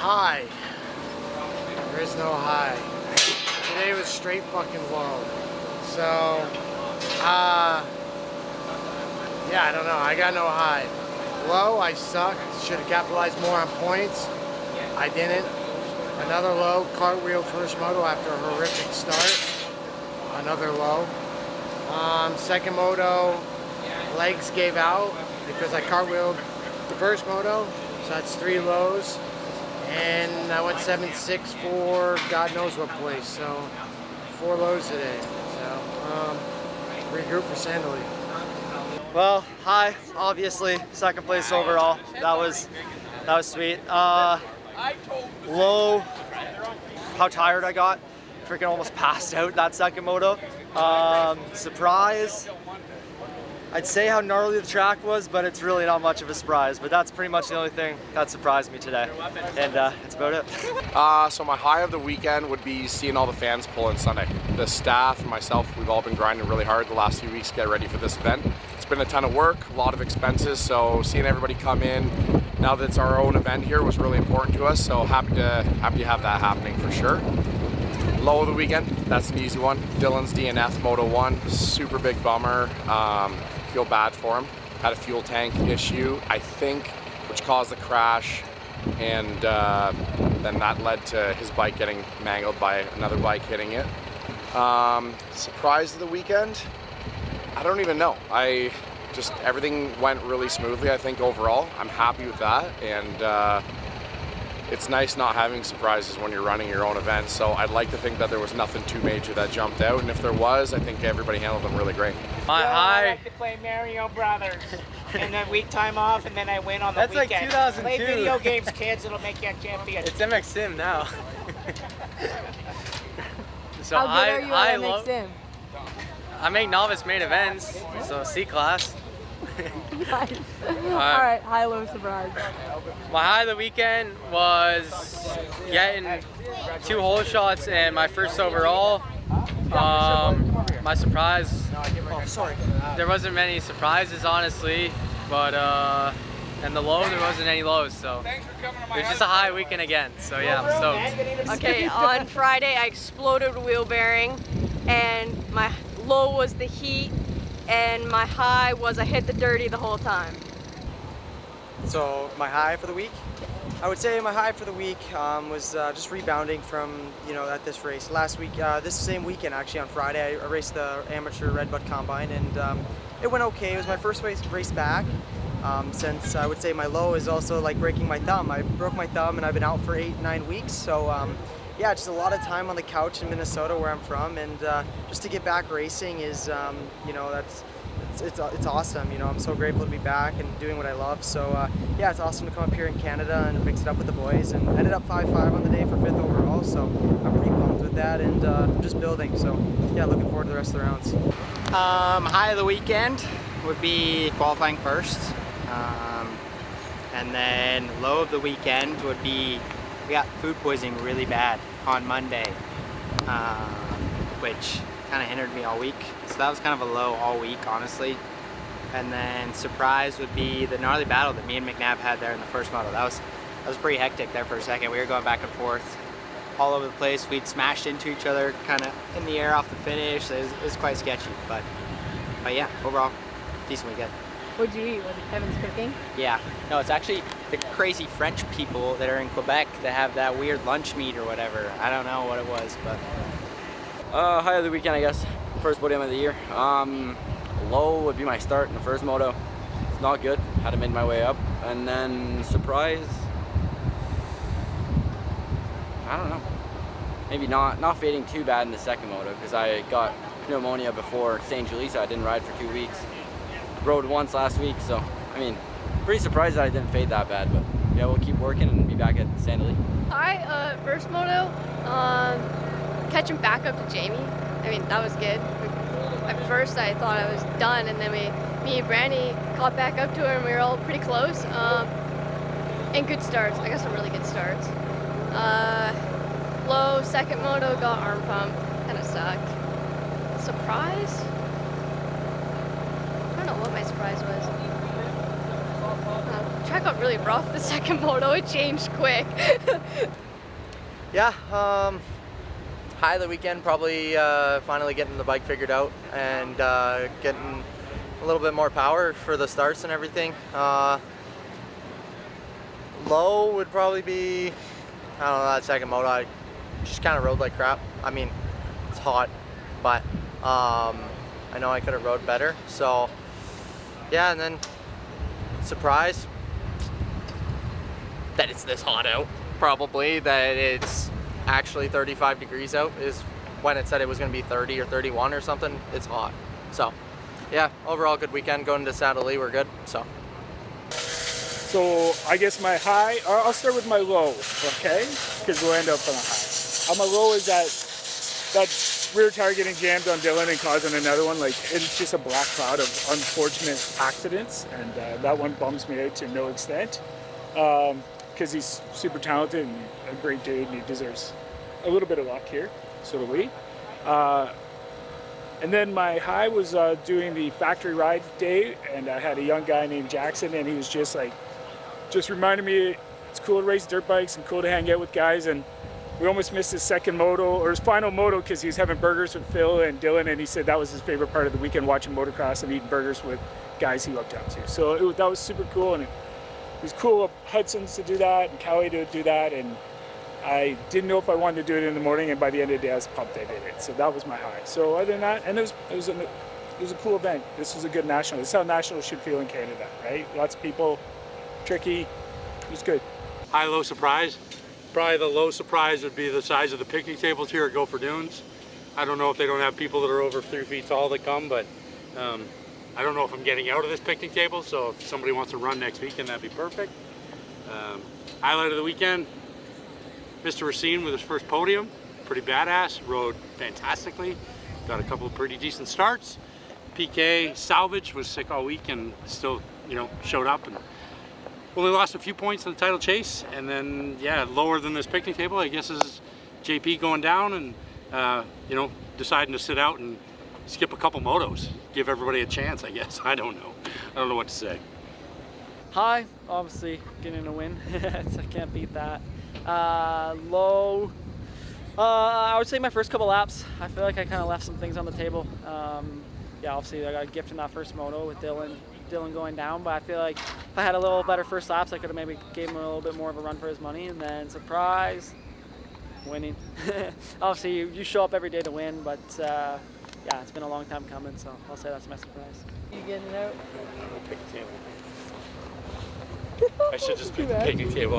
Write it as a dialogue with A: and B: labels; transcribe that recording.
A: high. There is no high. Today was straight fucking low. So, yeah, I don't know. I got no high. Low, I sucked. Should have capitalized more on points. I didn't. Another low, cartwheel first moto after a horrific start. Another low. Second moto, legs gave out because I cartwheeled the first moto. So that's 3 lows. And I went 7.6 for God knows what place. So 4 lows today. So regroup for Sandley.
B: Well, high, obviously, second place overall. That was sweet. Low, how tired I got. Freaking almost passed out that second moto. Surprise, I'd say how gnarly the track was, but it's really not much of a surprise. But that's pretty much the only thing that surprised me today. And that's about it.
C: So my high of the weekend would be seeing all the fans pull in Sunday. The staff and myself, we've all been grinding really hard the last few weeks to get ready for this event. It's been a ton of work, a lot of expenses, so seeing everybody come in now that it's our own event here was really important to us, so happy to have that happening for sure. Low of the weekend, that's an easy one. Dylan's DNF Moto 1, super big bummer. Feel bad for him. Had a fuel tank issue, I think, which caused the crash, and then that led to his bike getting mangled by another bike hitting it. Surprise of the weekend? I don't even know. Everything went really smoothly, I think, overall. I'm happy with that, and it's nice not having surprises when you're running your own event, so I'd like to think that there was nothing too major that jumped out, and if there was, I think everybody handled them really great.
D: My high. I like to play Mario Brothers, and then week time off, and then I win on the weekend.
B: That's like 2002.
D: Play video games, kids, it'll make you a champion.
B: It's MX Sim now. So
E: how good are you at MX Sim?
B: I make novice main events, so C class.
E: Nice. Alright, high-low surprise.
B: My high of the weekend was getting 2 hole shots and my first overall. My surprise, there wasn't many surprises honestly, but and the low, there wasn't any lows, so it was just a high weekend again, so yeah, I'm stoked.
F: Okay, on Friday I exploded a wheel bearing, and my low was the heat, and my high was I hit the dirty the whole time.
B: So my high for the week? I would say my high for the week was just rebounding from, at this race. Last week, this same weekend actually on Friday, I raced the amateur Redbud Combine, and it went okay. It was my first race back. Since I would say my low is also like breaking my thumb. I broke my thumb and I've been out for 8-9 weeks, so yeah, just a lot of time on the couch in Minnesota where I'm from, and just to get back racing is, it's awesome. I'm so grateful to be back and doing what I love. So yeah, it's awesome to come up here in Canada and mix it up with the boys, and ended up 5-5 on the day for 5th overall. So I'm pretty pumped with that, and I'm just building. So yeah, looking forward to the rest of the rounds.
G: High of the weekend would be qualifying first, and then low of the weekend would be we got food poisoning really bad on Monday, which kind of hindered me all week. So that was kind of a low all week, honestly. And then surprise would be the gnarly battle that me and McNabb had there in the first moto. That was pretty hectic there for a second. We were going back and forth all over the place. We'd smashed into each other kind of in the air off the finish. It was quite sketchy, but yeah, overall, decent weekend.
E: What'd you eat? Was it Kevin's cooking?
G: Yeah. No, it's actually the crazy French people that are in Quebec that have that weird lunch meat or whatever. I don't know what it was, but...
H: High of the weekend, I guess. First podium of the year. Low would be my start in the first moto. It's not good. Had to make my way up. And then surprise, I don't know. Maybe not fading too bad in the second moto, because I got pneumonia before St. Julissa. I didn't ride for 2 weeks. Rode once last week, so I mean, pretty surprised that I didn't fade that bad, but yeah, we'll keep working and be back at Sandley.
F: Hi, first moto, catching back up to Jamie. I mean, that was good. At first I thought I was done, and then me and Brandy caught back up to her, and we were all pretty close. And good starts. I got some really good starts. Low second moto, got arm pump, kind of sucked. Surprise? I don't know what my surprise was. Track got really rough the second moto. It changed quick.
B: Yeah, high of the weekend, probably finally getting the bike figured out and getting a little bit more power for the starts and everything. Low would probably be, I don't know, that second moto. I just kind of rode like crap. I mean, it's hot, but I know I could have rode better. So yeah, and then surprise that it's this hot out. Probably that it's actually 35 degrees out is when it said it was going to be 30 or 31 or something. It's hot. So yeah, overall good weekend. Going to Saddle Lee, we're good. So
I: I guess my high, I'll start with my low, okay? Because we'll end up on a high. My low is that rear tire getting jammed on Dylan and causing another one. Like, it's just a black cloud of unfortunate accidents, and that one bums me out to no extent. Because he's super talented and a great dude, and he deserves a little bit of luck here. So do we. And then my high was doing the factory ride day, and I had a young guy named Jackson, and he was just reminded me it's cool to race dirt bikes and cool to hang out with guys. And we almost missed his second moto, or his final moto, because he was having burgers with Phil and Dylan, and he said that was his favorite part of the weekend, watching motocross and eating burgers with guys he looked up to. So that was super cool, and it was cool of Hudson's to do that and Cowie to do that, and I didn't know if I wanted to do it in the morning, and by the end of the day I was pumped I did it. So that was my high. So other than that, and it was a cool event. This was a good national. This is how nationals should feel in Canada, right? Lots of people, tricky. It was good.
J: High, low surprise. Probably the low surprise would be the size of the picnic tables here at Gopher Dunes. I don't know if they don't have people that are over 3 feet tall that come, but I don't know if I'm getting out of this picnic table, so if somebody wants to run next weekend, that'd be perfect. Highlight of the weekend, Mr. Racine with his first podium. Pretty badass, rode fantastically. Got a couple of pretty decent starts. PK Salvage was sick all week and still, showed up and only lost a few points in the title chase. And then, yeah, lower than this picnic table, I guess, is JP going down and, deciding to sit out and skip a couple motos. Give everybody a chance, I guess. I don't know. I don't know what to say.
K: High, obviously, getting a win. I can't beat that. Low, I would say my first couple laps, I feel like I kind of left some things on the table. Yeah, obviously I got a gift in that first moto with Dylan going down, but I feel like if I had a little better first laps, I could have maybe gave him a little bit more of a run for his money, and then surprise, winning. Obviously you show up every day to win, but yeah, it's been a long time coming, so I'll say that's my surprise.
E: You getting it out?
J: Picnic table. I should just pick the picnic table.